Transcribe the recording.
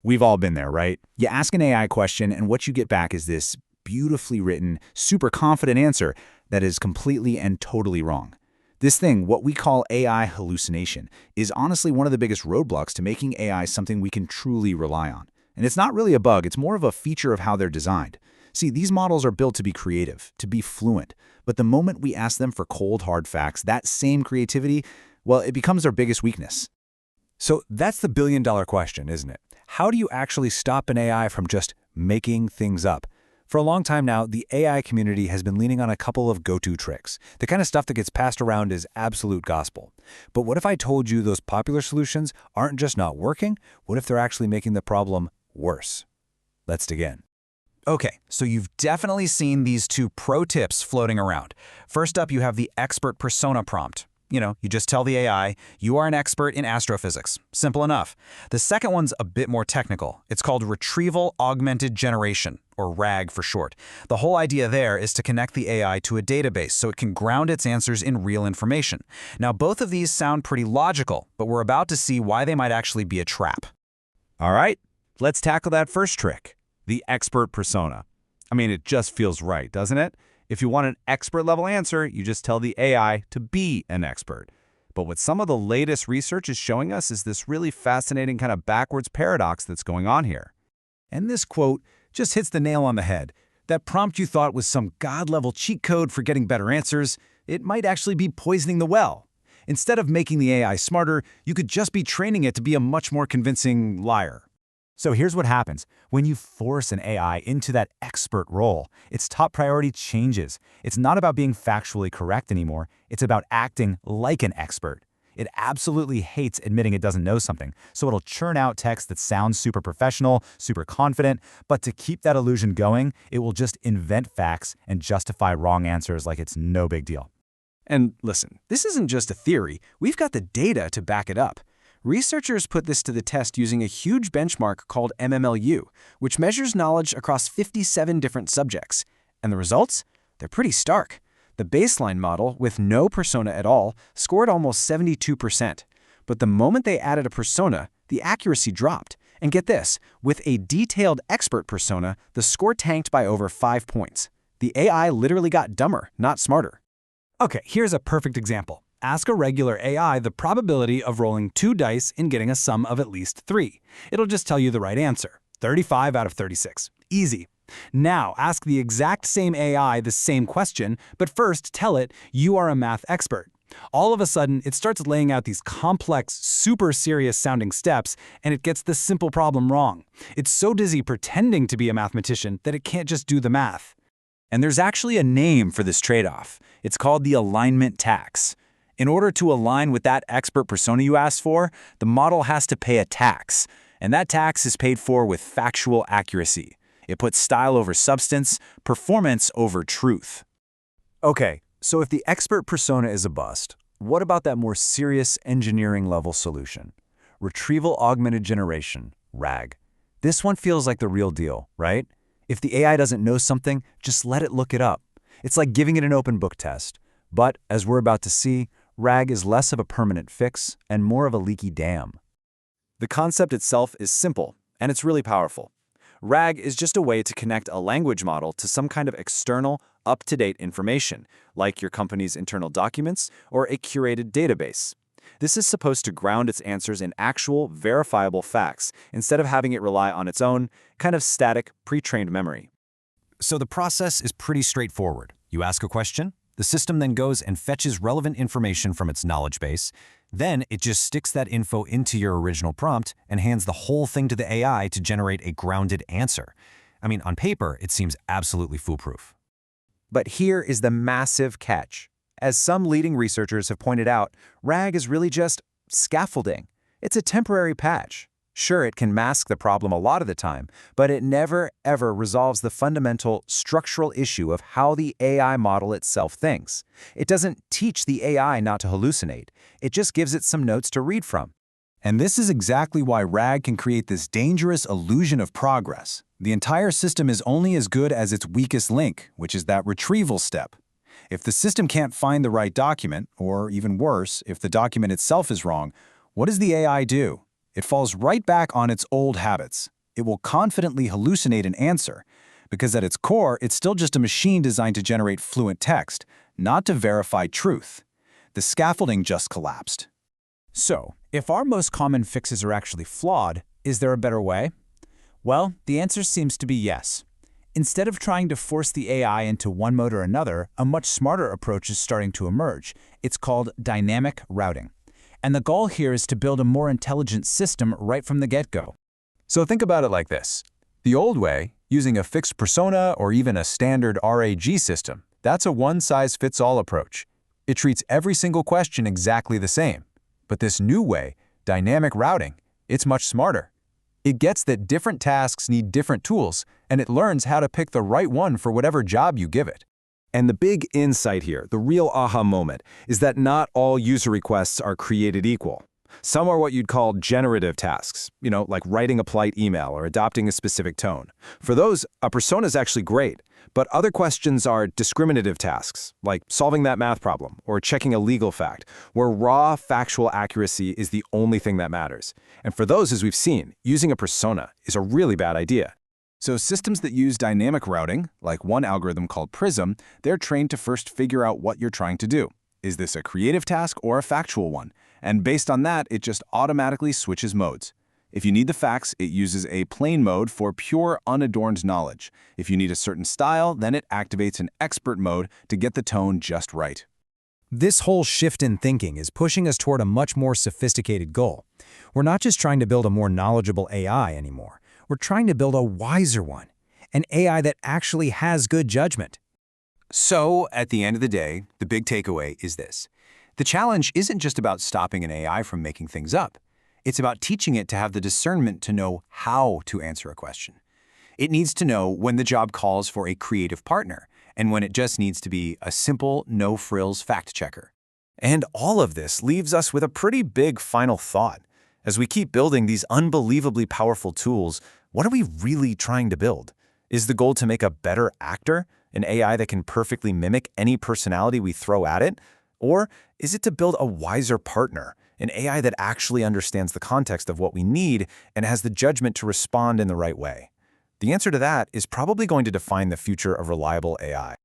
We've all been there, right? You ask an AI question, and what you get back is this beautifully written, super confident answer that is completely and totally wrong. This thing, what we call AI hallucination, is honestly one of the biggest roadblocks to making AI something we can truly rely on. And it's not really a bug, it's more of a feature of how they're designed. See, these models are built to be creative, to be fluent, but the moment we ask them for cold, hard facts, that same creativity, well, it becomes their biggest weakness. So that's the billion-dollar question, isn't it? How do you actually stop an AI from just making things up? For a long time now, the AI community has been leaning on a couple of go-to tricks, the kind of stuff that gets passed around as absolute gospel. But what if I told you those popular solutions aren't just not working? What if they're actually making the problem worse? Let's dig in. Okay, so you've definitely seen these two pro tips floating around. First up, you have the expert persona prompt. You just tell the AI, you are an expert in astrophysics. Simple enough. The second one's a bit more technical. It's called Retrieval Augmented Generation, or RAG for short. The whole idea there is to connect the AI to a database so it can ground its answers in real information. Now, both of these sound pretty logical, but we're about to see why they might actually be a trap. All right, let's tackle that first trick, the expert persona. I mean, it just feels right, doesn't it? If you want an expert-level answer, you just tell the AI to be an expert. But what some of the latest research is showing us is this really fascinating kind of backwards paradox that's going on here. And this quote just hits the nail on the head. That prompt you thought was some god-level cheat code for getting better answers, it might actually be poisoning the well. Instead of making the AI smarter, you could just be training it to be a much more convincing liar. So here's what happens. When you force an AI into that expert role, its top priority changes. It's not about being factually correct anymore. It's about acting like an expert. It absolutely hates admitting it doesn't know something, so it'll churn out text that sounds super professional, super confident, but to keep that illusion going, it will just invent facts and justify wrong answers like it's no big deal. And listen, this isn't just a theory. We've got the data to back it up. Researchers put this to the test using a huge benchmark called MMLU, which measures knowledge across 57 different subjects. And the results? They're pretty stark. The baseline model, with no persona at all, scored almost 72%. But the moment they added a persona, the accuracy dropped. And get this, with a detailed expert persona, the score tanked by over 5 points. The AI literally got dumber, not smarter. Okay, here's a perfect example. Ask a regular AI the probability of rolling 2 dice and getting a sum of at least 3. It'll just tell you the right answer, 35 out of 36. Easy. Now, ask the exact same AI the same question, but first tell it you are a math expert. All of a sudden, it starts laying out these complex, super serious-sounding steps, and it gets the simple problem wrong. It's so dizzy pretending to be a mathematician that it can't just do the math. And there's actually a name for this trade-off. It's called the alignment tax. In order to align with that expert persona you asked for, the model has to pay a tax, and that tax is paid for with factual accuracy. It puts style over substance, performance over truth. Okay, so if the expert persona is a bust, what about that more serious engineering-level solution? Retrieval Augmented Generation, RAG. This one feels like the real deal, right? If the AI doesn't know something, just let it look it up. It's like giving it an open book test. But, as we're about to see, RAG is less of a permanent fix and more of a leaky dam. The concept itself is simple, and it's really powerful. RAG is just a way to connect a language model to some kind of external, up-to-date information, like your company's internal documents or a curated database. This is supposed to ground its answers in actual, verifiable facts, instead of having it rely on its own, kind of static, pre-trained memory. So the process is pretty straightforward. You ask a question, the system then goes and fetches relevant information from its knowledge base. Then it just sticks that info into your original prompt and hands the whole thing to the AI to generate a grounded answer. I mean, on paper, it seems absolutely foolproof. But here is the massive catch. As some leading researchers have pointed out, RAG is really just scaffolding. It's a temporary patch. Sure, it can mask the problem a lot of the time, but it never, ever resolves the fundamental structural issue of how the AI model itself thinks. It doesn't teach the AI not to hallucinate. It just gives it some notes to read from. And this is exactly why RAG can create this dangerous illusion of progress. The entire system is only as good as its weakest link, which is that retrieval step. If the system can't find the right document, or even worse, if the document itself is wrong, what does the AI do? It falls right back on its old habits. It will confidently hallucinate an answer, because at its core, it's still just a machine designed to generate fluent text, not to verify truth. The scaffolding just collapsed. So, if our most common fixes are actually flawed, is there a better way? Well, the answer seems to be yes. Instead of trying to force the AI into one mode or another, a much smarter approach is starting to emerge. It's called dynamic routing. And the goal here is to build a more intelligent system right from the get-go. So think about it like this. The old way, using a fixed persona or even a standard RAG system, that's a one-size-fits-all approach. It treats every single question exactly the same. But this new way, dynamic routing, it's much smarter. It gets that different tasks need different tools, and it learns how to pick the right one for whatever job you give it. And the big insight here, the real aha moment, is that not all user requests are created equal. Some are what you'd call generative tasks, like writing a polite email or adopting a specific tone. For those, a persona is actually great, but other questions are discriminative tasks, like solving that math problem or checking a legal fact, where raw factual accuracy is the only thing that matters. And for those, as we've seen, using a persona is a really bad idea. So systems that use dynamic routing, like one algorithm called Prism, they're trained to first figure out what you're trying to do. Is this a creative task or a factual one? And based on that, it just automatically switches modes. If you need the facts, it uses a plain mode for pure, unadorned knowledge. If you need a certain style, then it activates an expert mode to get the tone just right. This whole shift in thinking is pushing us toward a much more sophisticated goal. We're not just trying to build a more knowledgeable AI anymore. We're trying to build a wiser one, an AI that actually has good judgment. So, at the end of the day, the big takeaway is this. The challenge isn't just about stopping an AI from making things up. It's about teaching it to have the discernment to know how to answer a question. It needs to know when the job calls for a creative partner and when it just needs to be a simple, no-frills fact-checker. And all of this leaves us with a pretty big final thought. As we keep building these unbelievably powerful tools, what are we really trying to build? Is the goal to make a better actor, an AI that can perfectly mimic any personality we throw at it? Or is it to build a wiser partner, an AI that actually understands the context of what we need and has the judgment to respond in the right way? The answer to that is probably going to define the future of reliable AI.